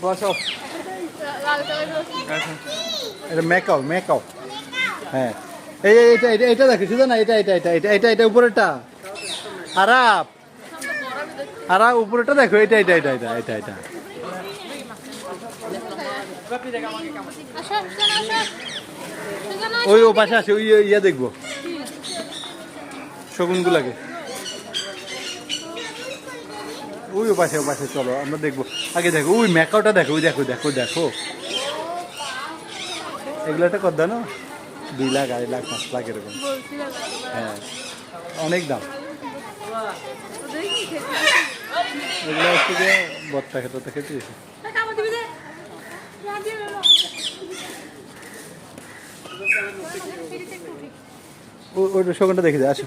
বসো। এটা macaw macaw. হ্যাঁ এই এটা এটা এটা দেখো শুধু না, এটা এটা এটা এটা এটা এটা উপরেরটা আরাপ আরাপ উপরেরটা দেখো, এটা এটা এটা এটা এটা এটা ওই ও পাশে আছে, ওই ইয়া দেখবো শগুনগুলাকে। ওই ও পাশে চলো আমরা দেখবো। আগে দেখো ওই ম্যাকাওটা দেখো, ওই দেখো দেখো দেখো এগুলোটা কত দাম? 2 লাখ 2.5 লাখ 5 লাখ এরকম। হ্যাঁ অনেক দাম। এগুলো হচ্ছে যে বত্তা খেতে খেতে ওই শকুনটা দেখে যায় আসো।